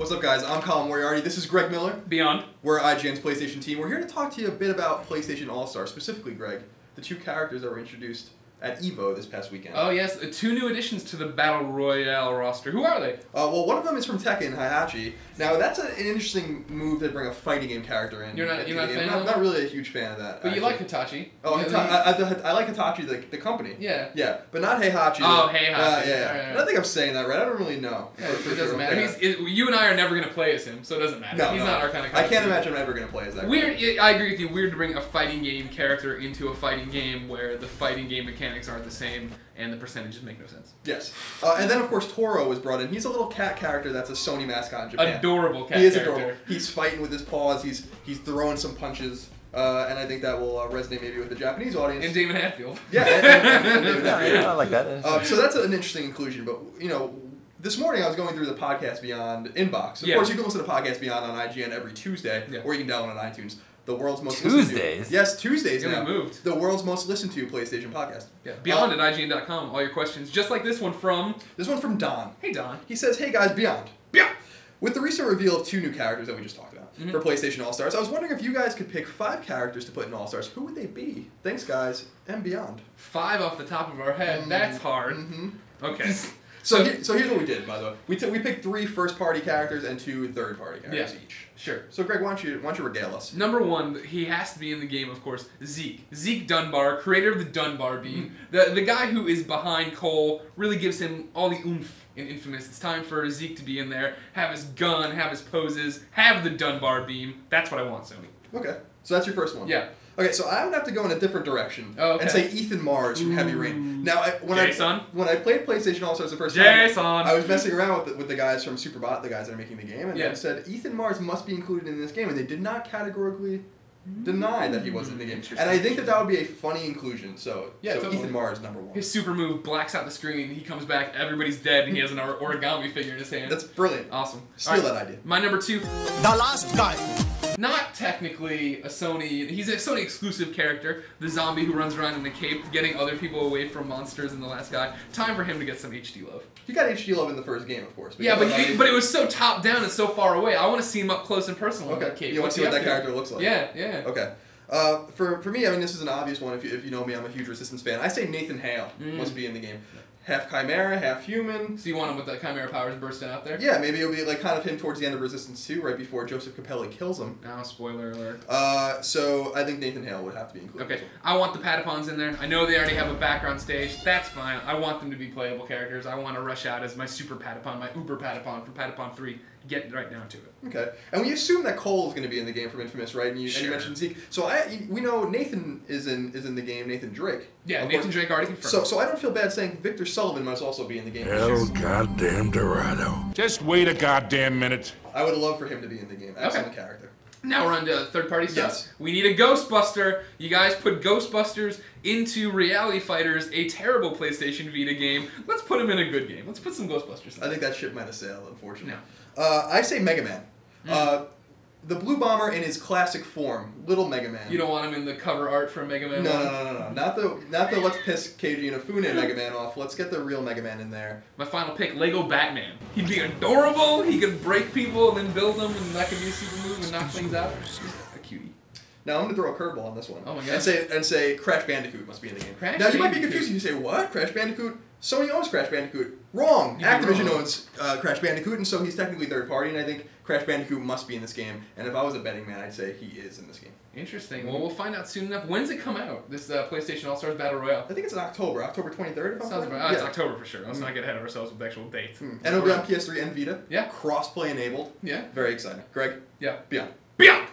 What's up, guys? I'm Colin Moriarty. This is Greg Miller. Beyond. We're IGN's PlayStation team. We're here to talk to you a bit about PlayStation All-Stars, specifically, Greg, the two characters that were introduced at EVO this past weekend. Oh yes, two new additions to the Battle Royale roster. Who are they? Well, one of them is from Tekken, Heihachi. Now, that's an interesting move to bring a fighting game character in. You're not a fan I'm of not really a huge fan of that. But actually. You like Hitachi. Oh, I like Hitachi, the company. Yeah. Yeah, but not Heihachi. Oh, Heihachi. Yeah. Right. I don't think I'm saying that right. I don't really know. Yeah, it doesn't matter. You and I are never going to play as him, so it doesn't matter. No, He's not our kind of character. I can't imagine I'm ever going to play as that. Weird. I agree with you. Weird to bring a fighting game character into a fighting game where the fighting game mechanics aren't the same and the percentages make no sense. Yes. And then, of course, Toro was brought in. He's a little cat character that's a Sony mascot in Japan. Adorable cat character. He is adorable. He's fighting with his paws. He's throwing some punches. And I think that will resonate maybe with the Japanese audience. And David Hatfield. Yeah, and David Hatfield. Yeah, I like that. So that's an interesting inclusion. But, you know, this morning I was going through the Podcast Beyond inbox. Of course, you can listen to Podcast Beyond on IGN every Tuesday, or you can download it on iTunes. The world's most Tuesdays? listened to. Yes, Tuesdays now. We moved. The world's most listened to PlayStation podcast. Yeah, Beyond at IGN.com. All your questions, just like this one from... This one's from Don. Hey, Don. He says, hey guys, Beyond. Beyond! With the recent reveal of two new characters that we just talked about for PlayStation All-Stars, I was wondering if you guys could pick 5 characters to put in All-Stars. Who would they be? Thanks, guys, and Beyond. 5 off the top of our head. That's hard. Okay. So here's what we did, by the way. We picked 3 first-party characters and 2 third-party characters each. Sure. So Greg, why don't you regale us? Number 1, he has to be in the game, of course. ZEKE. ZEKE DUNBAR, creator of the DUNBAR beam. The guy who is behind Cole really gives him all the oomph in Infamous. It's time for ZEKE to be in there, have his gun, have his poses, have the DUNBAR beam. That's what I want, Sony. Okay. So that's your first one. Yeah. Okay, so I'm going to have to go in a different direction and say Ethan Mars from Heavy Rain. Now, when I played PlayStation All-Stars the first time, I was messing around with the guys from Superbot, the guys that are making the game, and they said Ethan Mars must be included in this game, and they did not categorically deny that he was in the game. And I think that would be a funny inclusion, so Ethan Mars number 1. His super move blacks out the screen, he comes back, everybody's dead, and he has an origami figure in his hand. That's brilliant. Awesome. Steal that idea. My number 2. The last guy. Not technically a Sony, he's a Sony exclusive character, the zombie who runs around in a cape, getting other people away from monsters in The Last Guy. Time for him to get some HD love. He got HD love in the first game, of course. Yeah, but it was so top down and so far away. I want to see him up close and personal with that cape. You want to see what that character looks like? Yeah. Okay. For me, I mean, this is an obvious one. If you know me, I'm a huge Resistance fan. I say Nathan Hale must be in the game. Half Chimera, half human. So you want him with the Chimera powers bursting out there? Yeah, maybe it'll be like kind of him towards the end of Resistance 2, right before Joseph Capelli kills him. Oh, spoiler alert. So I think Nathan Hale would have to be included. Okay, I want the Patapons in there. I know they already have a background stage. That's fine. I want them to be playable characters. I want to rush out as my Super Patapon, my Uber Patapon from Patapon 3. Get right down to it. Okay, and we assume that Cole is going to be in the game from Infamous, right? And you mentioned ZEKE. So we know Nathan is in the game. Nathan Drake. Yeah, Nathan Drake already confirmed. So I don't feel bad saying Victor Sullivan must also be in the game. Hell, goddamn Dorado. Just wait a goddamn minute. I would love for him to be in the game. Excellent character. Now we're on to third-party stuff. Yes. We need a Ghostbuster. You guys put Ghostbusters into Reality Fighters, a terrible PlayStation Vita game. Let's put them in a good game. Let's put some Ghostbusters in. I think that ship might have sailed, unfortunately. No. I say Mega Man. The Blue Bomber in his classic form, Little Mega Man. You don't want him in the cover art from Mega Man 1? No. Not the let's piss Keiji Inafune Mega Man off. Let's get the real Mega Man in there. My final pick, Lego Batman. He'd be adorable, he could break people and then build them, and that could be a super move and knock things out. A cutie. Now I'm going to throw a curveball on this one. Oh my god. And say Crash Bandicoot must be in the game. Now you might be confused if you say, what? Crash Bandicoot? Sony owns Crash Bandicoot. Wrong! Activision owns Crash Bandicoot, and so he's technically third party, and I think Crash Bandicoot must be in this game. And if I was a betting man, I'd say he is in this game. Interesting. Well, we'll find out soon enough. When's it come out, this PlayStation All-Stars Battle Royale? I think it's in October 23rd. Sounds about it's October for sure. Let's not get ahead of ourselves with the actual dates. And it'll be on PS3 and Vita. Yeah. Cross-play enabled. Yeah. Very exciting. Greg? Yeah. Beyond. Beyond!